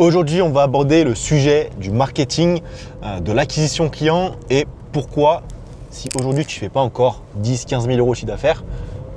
Aujourd'hui, on va aborder le sujet du marketing, de l'acquisition client et pourquoi, si aujourd'hui tu ne fais pas encore 10-15 000 euros de chiffre d'affaires,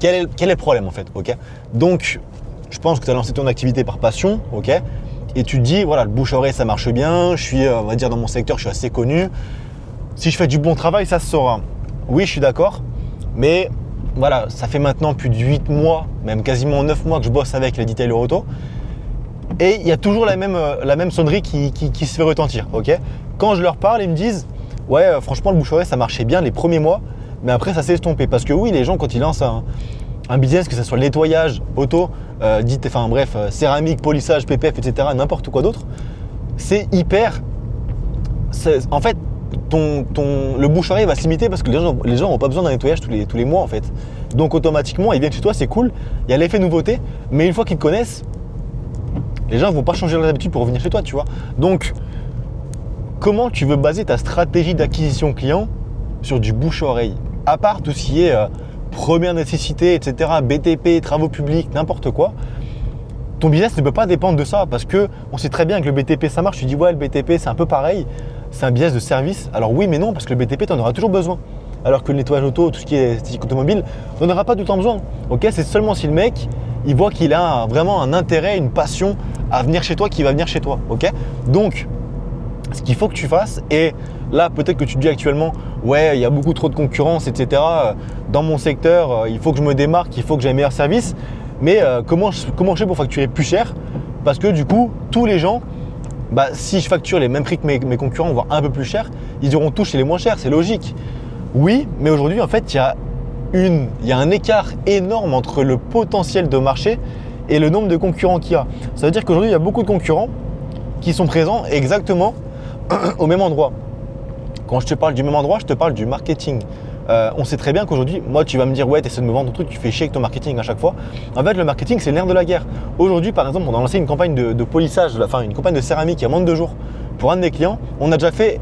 quel est le problème en fait, ok? Donc, je pense que tu as lancé ton activité par passion, ok? Et tu te dis, voilà, le bouche-oreille, ça marche bien, je suis, on va dire, dans mon secteur, je suis assez connu. Si je fais du bon travail, ça se saura. Oui, je suis d'accord, mais voilà, ça fait maintenant plus de 8 mois, même quasiment 9 mois que je bosse avec les detailers auto. Et il y a toujours la même sonnerie qui se fait retentir, ok? Quand je leur parle, ils me disent « Ouais, franchement, le bouche-oreille, ça marchait bien les premiers mois, mais après, ça s'est estompé. » Parce que oui, les gens, quand ils lancent un business, que ce soit le nettoyage, auto, céramique, polissage, PPF, etc., n'importe quoi d'autre, c'est hyper… En fait, le bouche-oreille va se limiter parce que les gens n'ont pas besoin d'un nettoyage tous les mois, en fait. Donc, automatiquement, ils viennent chez toi, c'est cool, il y a l'effet nouveauté, mais une fois qu'ils te connaissent, les gens ne vont pas changer leurs habitudes pour venir chez toi, tu vois. Donc, comment tu veux baser ta stratégie d'acquisition client sur du bouche-oreille? À part tout ce qui est première nécessité, etc., BTP, travaux publics, n'importe quoi, ton business ne peut pas dépendre de ça parce qu'on sait très bien que le BTP, ça marche. Tu dis, ouais, le BTP, c'est un peu pareil. C'est un business de service. Alors oui, mais non, parce que le BTP, tu en auras toujours besoin. Alors que le nettoyage auto, tout ce qui est esthétique automobile, tu n'en auras pas tout le temps besoin. Ok, c'est seulement si le mec, il voit qu'il a vraiment un intérêt, une passion à venir chez toi, qu'il va venir chez toi. Ok, donc, ce qu'il faut que tu fasses, et là, peut-être que tu te dis actuellement, ouais, il y a beaucoup trop de concurrence, etc. Dans mon secteur, il faut que je me démarque, il faut que j'ai un meilleur service. Mais comment je fais pour facturer plus cher? Parce que du coup, tous les gens, si je facture les mêmes prix que mes concurrents, voire un peu plus cher, ils auront tous chez les moins chers, c'est logique. Oui, mais aujourd'hui, en fait, il y a un écart énorme entre le potentiel de marché et le nombre de concurrents qu'il y a. Ça veut dire qu'aujourd'hui, il y a beaucoup de concurrents qui sont présents exactement au même endroit. Quand je te parle du même endroit, je te parle du marketing. On sait très bien qu'aujourd'hui, moi, tu vas me dire, ouais, tu essaies de me vendre ton truc, tu fais chier avec ton marketing à chaque fois. En fait, le marketing, c'est le nerf de la guerre. Aujourd'hui, par exemple, on a lancé une campagne de polissage, une campagne de céramique il y a moins de 2 jours. Pour un de mes clients, on a déjà fait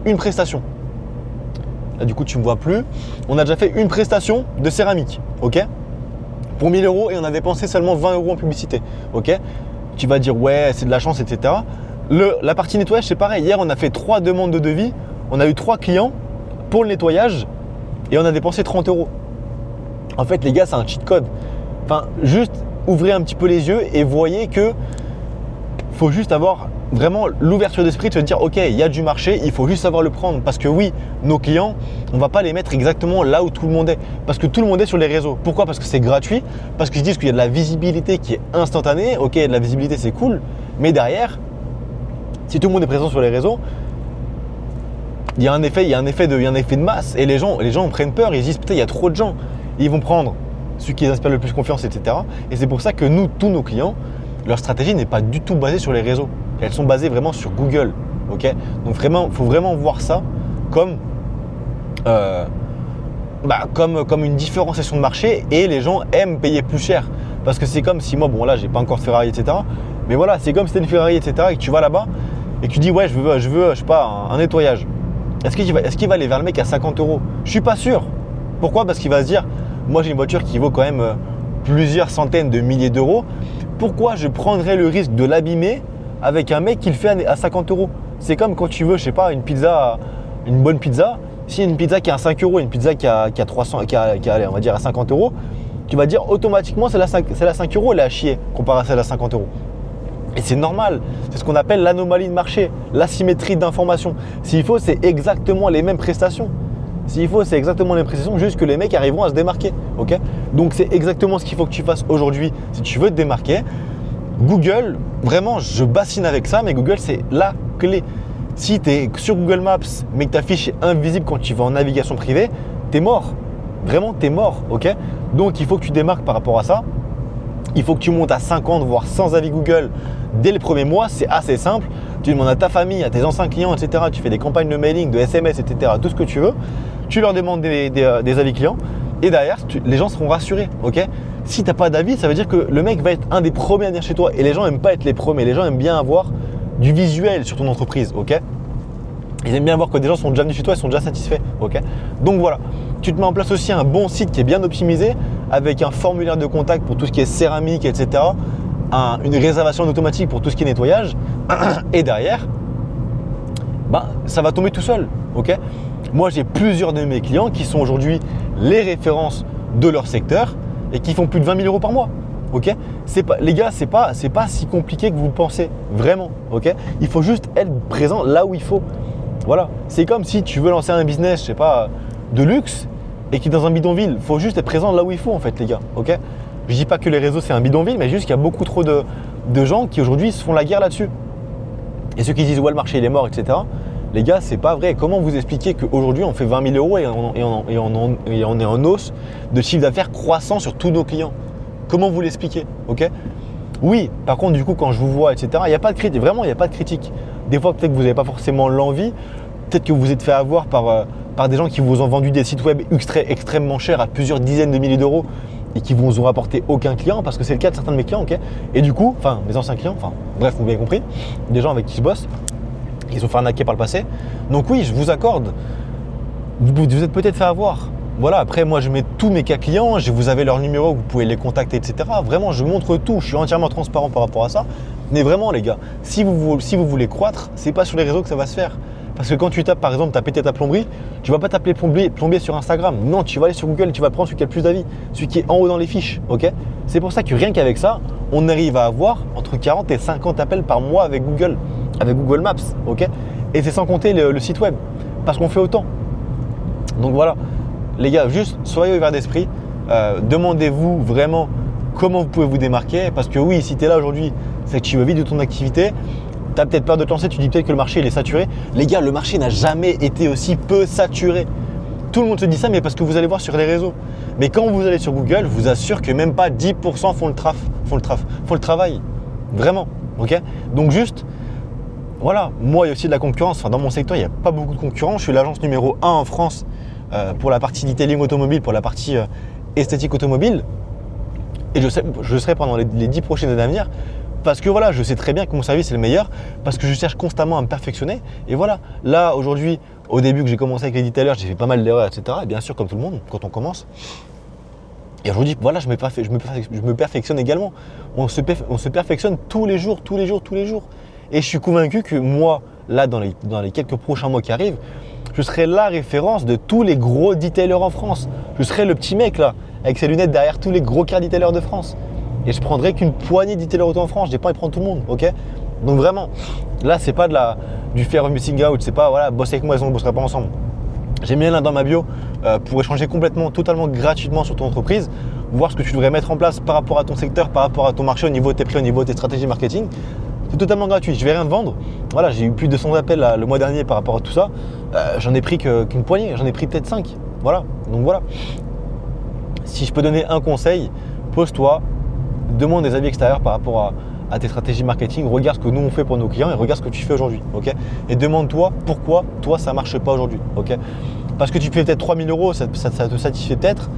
une prestation. Là, du coup, tu ne me vois plus. On a déjà fait une prestation de céramique, ok? Pour 1 000 euros et on a dépensé seulement 20 euros en publicité, ok? Tu vas dire, ouais, c'est de la chance, etc. La partie nettoyage, c'est pareil. Hier, on a fait 3 demandes de devis. On a eu 3 clients pour le nettoyage et on a dépensé 30 euros. En fait, les gars, c'est un cheat code. Enfin, juste ouvrez un petit peu les yeux et voyez que faut juste avoir vraiment l'ouverture d'esprit de se dire, ok, il y a du marché, il faut juste savoir le prendre. Parce que oui, nos clients, on ne va pas les mettre exactement là où tout le monde est. Parce que tout le monde est sur les réseaux. Pourquoi? Parce que c'est gratuit. Parce qu'ils se disent qu'il y a de la visibilité qui est instantanée. Ok, de la visibilité, c'est cool. Mais derrière, si tout le monde est présent sur les réseaux, il y a un effet de masse et les gens prennent peur, ils se disent putain, il y a trop de gens. Et ils vont prendre ceux qui les inspirent le plus confiance, etc. Et c'est pour ça que nous, tous nos clients, leur stratégie n'est pas du tout basée sur les réseaux. Elles sont basées vraiment sur Google. Ok, donc vraiment, il faut vraiment voir ça comme une différenciation de marché et les gens aiment payer plus cher. Parce que c'est comme si moi, bon là, j'ai pas encore de Ferrari, etc. Mais voilà, c'est comme si tu as une Ferrari, etc. et que tu vas là-bas et que tu dis ouais, je veux je sais pas, un nettoyage. Est-ce qu'il va aller vers le mec à 50 euros? Je suis pas sûr. Pourquoi? Parce qu'il va se dire, moi j'ai une voiture qui vaut quand même plusieurs centaines de milliers d'euros. Pourquoi je prendrais le risque de l'abîmer avec un mec qui le fait à 50 euros? C'est comme quand tu veux, je sais pas, une bonne pizza. Si y a une pizza qui est à 5 euros et une pizza qui a 300, allez, on va dire à 50 euros, tu vas dire automatiquement c'est la 5 euros, elle est à chier comparé à celle à 50 euros. Et c'est normal, c'est ce qu'on appelle l'anomalie de marché, l'asymétrie d'information. S'il faut, c'est exactement les mêmes prestations. S'il faut, c'est exactement les mêmes prestations, juste que les mecs arriveront à se démarquer. Okay, donc c'est exactement ce qu'il faut que tu fasses aujourd'hui si tu veux te démarquer. Google, vraiment, je bassine avec ça, mais Google, c'est la clé. Si tu es sur Google Maps, mais que ta fiche est invisible quand tu vas en navigation privée, tu es mort. Vraiment, tu es mort. Okay, donc il faut que tu démarques par rapport à ça. Il faut que tu montes à 50, voire 100 avis Google dès le premier mois. C'est assez simple. Tu demandes à ta famille, à tes anciens clients, etc. Tu fais des campagnes de mailing, de SMS, etc. Tout ce que tu veux. Tu leur demandes des avis clients et derrière, les gens seront rassurés. Okay, si tu n'as pas d'avis, ça veut dire que le mec va être un des premiers à venir chez toi. Et les gens n'aiment pas être les premiers. Les gens aiment bien avoir du visuel sur ton entreprise. Okay, ils aiment bien voir que des gens sont déjà venus chez toi, ils sont déjà satisfaits. Okay, donc voilà. Tu te mets en place aussi un bon site qui est bien optimisé avec un formulaire de contact pour tout ce qui est céramique, etc. une réservation automatique pour tout ce qui est nettoyage. Et derrière, ça va tomber tout seul. Ok. Moi, j'ai plusieurs de mes clients qui sont aujourd'hui les références de leur secteur et qui font plus de 20 000 euros par mois. Ok. Les gars, c'est pas si compliqué que vous le pensez, vraiment. Ok. Il faut juste être présent là où il faut. Voilà. C'est comme si tu veux lancer un business, je sais pas, de luxe et qui est dans un bidonville. Il faut juste être présent là où il faut, en fait, les gars. Ok. Je dis pas que les réseaux c'est un bidonville, mais juste qu'il y a beaucoup trop de gens qui aujourd'hui se font la guerre là-dessus. Et ceux qui disent ouais, le marché il est mort, etc. Les gars, c'est pas vrai. Comment vous expliquer qu'aujourd'hui on fait 20 000 euros et on est en hausse de chiffre d'affaires croissant sur tous nos clients? Comment vous l'expliquez? Ok. Oui, par contre, du coup, quand je vous vois, etc., il n'y a pas de critique. Vraiment, il n'y a pas de critique. Des fois, peut-être que vous n'avez pas forcément l'envie. Peut-être que vous vous êtes fait avoir par des gens qui vous ont vendu des sites web extrêmement chers à plusieurs dizaines de milliers d'euros et qui vous ont rapporté aucun client, parce que c'est le cas de certains de mes clients, ok. Et du coup, enfin, mes anciens clients, bref, vous m'avez compris, des gens avec qui je bosse, ils ont fait arnaquer par le passé. Donc oui, je vous accorde, vous êtes peut-être fait avoir. Voilà, après moi je mets tous mes cas clients, vous avez leur numéro, vous pouvez les contacter, etc. Vraiment, je montre tout, je suis entièrement transparent par rapport à ça. Mais vraiment les gars, si vous voulez croître, c'est pas sur les réseaux que ça va se faire. Parce que quand tu tapes, par exemple, tu as pété ta plomberie, tu vas pas t'appeler plombier sur Instagram. Non, tu vas aller sur Google et tu vas prendre celui qui a le plus d'avis, celui qui est en haut dans les fiches. Ok. C'est pour ça que rien qu'avec ça, on arrive à avoir entre 40 et 50 appels par mois avec Google Maps. Ok. Et c'est sans compter le site web, parce qu'on fait autant. Donc voilà, les gars, juste soyez ouverts d'esprit. Demandez-vous vraiment comment vous pouvez vous démarquer. Parce que oui, si tu es là aujourd'hui, c'est que tu veux vivre de ton activité. Tu as peut-être peur de te lancer, tu dis peut-être que le marché il est saturé. Les gars, le marché n'a jamais été aussi peu saturé. Tout le monde se dit ça, mais parce que vous allez voir sur les réseaux. Mais quand vous allez sur Google, je vous assure que même pas 10% font le travail. Vraiment. Ok. Donc juste, voilà, moi il y a aussi de la concurrence. Enfin, dans mon secteur, il n'y a pas beaucoup de concurrence. Je suis l'agence numéro 1 en France pour la partie detailing automobile, pour la partie esthétique automobile. Et je serai pendant les 10 prochaines années à venir. Parce que voilà, je sais très bien que mon service est le meilleur, parce que je cherche constamment à me perfectionner. Et voilà, là aujourd'hui, au début que j'ai commencé avec les detailers, j'ai fait pas mal d'erreurs, etc. Et bien sûr, comme tout le monde, quand on commence. Et aujourd'hui, voilà, je me perfectionne également. On se perfectionne tous les jours. Et je suis convaincu que moi, là, dans les quelques prochains mois qui arrivent, je serai la référence de tous les gros detailers en France. Je serai le petit mec là, avec ses lunettes derrière tous les gros car detailers de France. Et je prendrai qu'une poignée d'e-tailers auto en France. J'ai pas envie de prendre tout le monde, ok. Donc vraiment, là c'est pas du fear of missing out, c'est pas voilà, bosse avec moi, sinon on ne bossera pas ensemble. J'ai mis un lien dans ma bio pour échanger totalement gratuitement sur ton entreprise, voir ce que tu devrais mettre en place par rapport à ton secteur, par rapport à ton marché, au niveau de tes prix, au niveau de tes stratégies marketing. C'est totalement gratuit, je vais rien te vendre. Voilà, j'ai eu plus de 200 appels le mois dernier par rapport à tout ça. J'en ai pris qu'une poignée, j'en ai pris peut-être 5. Voilà, donc voilà. Si je peux donner un conseil, pose-toi, demande des avis extérieurs par rapport à tes stratégies marketing, regarde ce que nous on fait pour nos clients et regarde ce que tu fais aujourd'hui, ok. Et demande-toi pourquoi toi ça marche pas aujourd'hui, ok. Parce que tu fais peut-être 3 000 euros, ça te satisfait peut-être,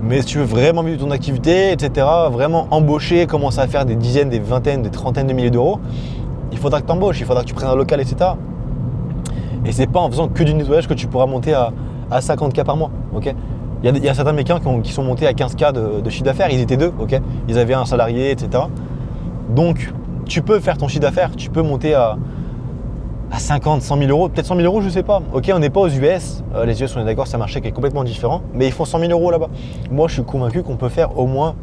mais si tu veux vraiment vivre ton activité, etc., vraiment embaucher, commencer à faire des dizaines, des vingtaines, des trentaines de milliers d'euros, il faudra que tu embauches, il faudra que tu prennes un local, etc. Et c'est pas en faisant que du nettoyage que tu pourras monter à 50K par mois, ok. Il y a certains de mes clients qui sont montés à 15K de chiffre d'affaires, ils étaient deux, ok. Ils avaient un salarié, etc. Donc, tu peux faire ton chiffre d'affaires, tu peux monter à 50, 100 000 euros, peut-être 100 000 euros, je sais pas. Ok, on n'est pas aux US. Les US, on est d'accord, c'est un marché qui est complètement différent, mais ils font 100 000 euros là-bas. Moi, je suis convaincu qu'on peut faire au moins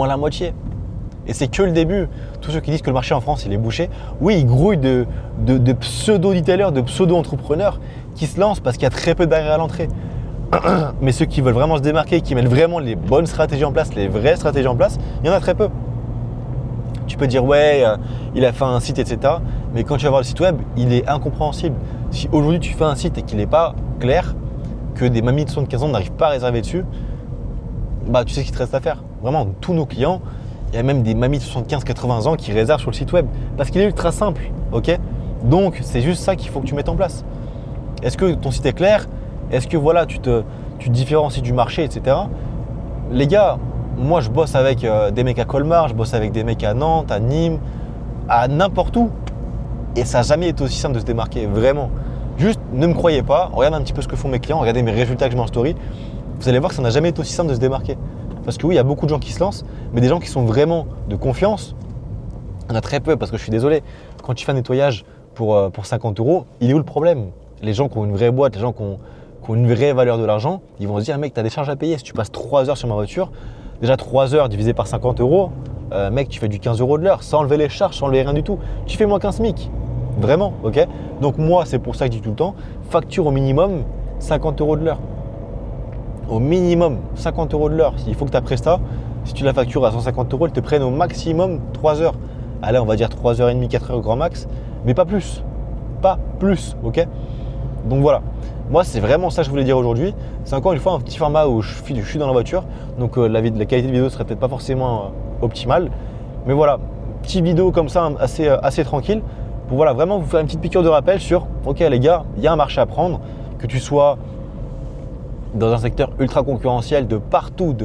la moitié. Et c'est que le début. Tous ceux qui disent que le marché en France, il est bouché, oui, ils grouillent de pseudo-detailers, de pseudo-entrepreneurs qui se lancent parce qu'il y a très peu de barrières à l'entrée. Mais ceux qui veulent vraiment se démarquer, qui mettent vraiment les bonnes stratégies en place, les vraies stratégies en place, il y en a très peu. Tu peux dire ouais, il a fait un site, etc. Mais quand tu vas voir le site web, il est incompréhensible. Si aujourd'hui tu fais un site et qu'il n'est pas clair, que des mamies de 75 ans n'arrivent pas à réserver dessus, bah tu sais ce qu'il te reste à faire. Vraiment, tous nos clients, il y a même des mamies de 75-80 ans qui réservent sur le site web parce qu'il est ultra simple, ok. Donc c'est juste ça qu'il faut que tu mettes en place. Est-ce que ton site est clair? Est-ce que voilà, tu te différencies du marché, etc. Les gars, moi je bosse avec des mecs à Colmar, je bosse avec des mecs à Nantes, à Nîmes, à n'importe où. Et ça n'a jamais été aussi simple de se démarquer, vraiment. Juste ne me croyez pas, regardez un petit peu ce que font mes clients, regardez mes résultats que je mets en story. Vous allez voir que ça n'a jamais été aussi simple de se démarquer. Parce que oui, il y a beaucoup de gens qui se lancent, mais des gens qui sont vraiment de confiance, il y en a très peu parce que je suis désolé. Quand tu fais un nettoyage pour 50 €, il est où le problème? Les gens qui ont une vraie boîte, les gens qui ont une vraie valeur de l'argent, ils vont se dire mec, tu as des charges à payer. Si tu passes 3 heures sur ma voiture, déjà 3 heures divisé par 50 €, mec, tu fais du 15 € de l'heure sans enlever les charges, sans enlever rien du tout. Tu fais moins qu'un SMIC. Vraiment, ok? Donc moi, c'est pour ça que je dis tout le temps, facture au minimum 50 € de l'heure. Au minimum 50 € de l'heure. Il faut que ta presta, si tu la factures à 150 €, elle te prenne au maximum 3 heures. Allez, on va dire 3h30, 4 heures au grand max, mais pas plus. Pas plus, ok? Donc voilà. Moi, c'est vraiment ça que je voulais dire aujourd'hui. C'est encore une fois un petit format où je suis dans la voiture. Donc la qualité de vidéo serait peut-être pas forcément optimale. Mais voilà, petite vidéo comme ça, assez tranquille. Pour voilà, vraiment vous faire une petite piqûre de rappel sur ok les gars, il y a un marché à prendre, que tu sois dans un secteur ultra concurrentiel de partout,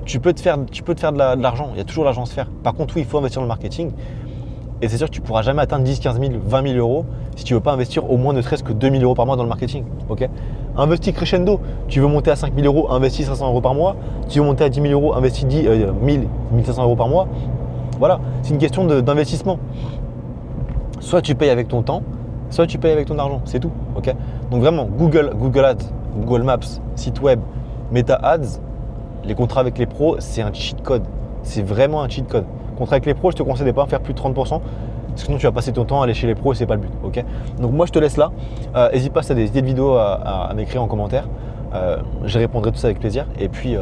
tu peux te faire de l'argent, il y a toujours de l'argent à se faire. Par contre, oui, il faut investir dans le marketing et c'est sûr que tu ne pourras jamais atteindre 10, 15 000, 20 000 € si tu ne veux pas investir au moins ne serait-ce que 2 000 € par mois dans le marketing. Okay, investis crescendo, tu veux monter à 5 000 €, investis 500 € par mois, tu veux monter à 10 000 €, investis 1000, 1500 € par mois. Voilà, c'est une question d'investissement. Soit tu payes avec ton temps, soit tu payes avec ton argent, c'est tout. Okay, donc vraiment, Google Ads, Google Maps, site web, Meta Ads, les contrats avec les pros, c'est un cheat code. C'est vraiment un cheat code. Contrat avec les pros, je te conseille de ne pas en faire plus de 30%, parce que sinon tu vas passer ton temps à aller chez les pros et c'est pas le but. Okay, donc moi je te laisse là. N'hésite pas si tu as des idées de vidéos à m'écrire en commentaire. Je répondrai tout ça avec plaisir. Et puis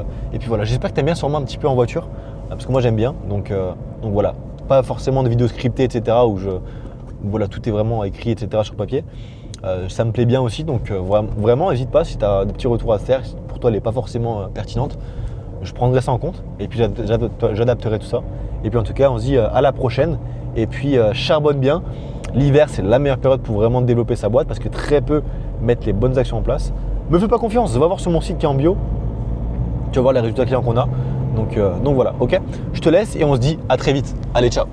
voilà, j'espère que tu aimes bien sûrement un petit peu en voiture, parce que moi j'aime bien. Donc voilà, pas forcément de vidéos scriptées, etc. où voilà, tout est vraiment écrit, etc. sur papier. Ça me plaît bien aussi, donc vraiment, n'hésite pas si tu as des petits retours à faire, si pour toi elle n'est pas forcément pertinente, je prendrai ça en compte et puis j'adapterai tout ça. Et puis en tout cas, on se dit à la prochaine et puis charbonne bien. L'hiver, c'est la meilleure période pour vraiment développer sa boîte parce que très peu mettent les bonnes actions en place. Me fais pas confiance, va voir sur mon site qui est en bio, tu vas voir les résultats clients qu'on a. Donc voilà, ok. Je te laisse et on se dit à très vite. Allez, ciao.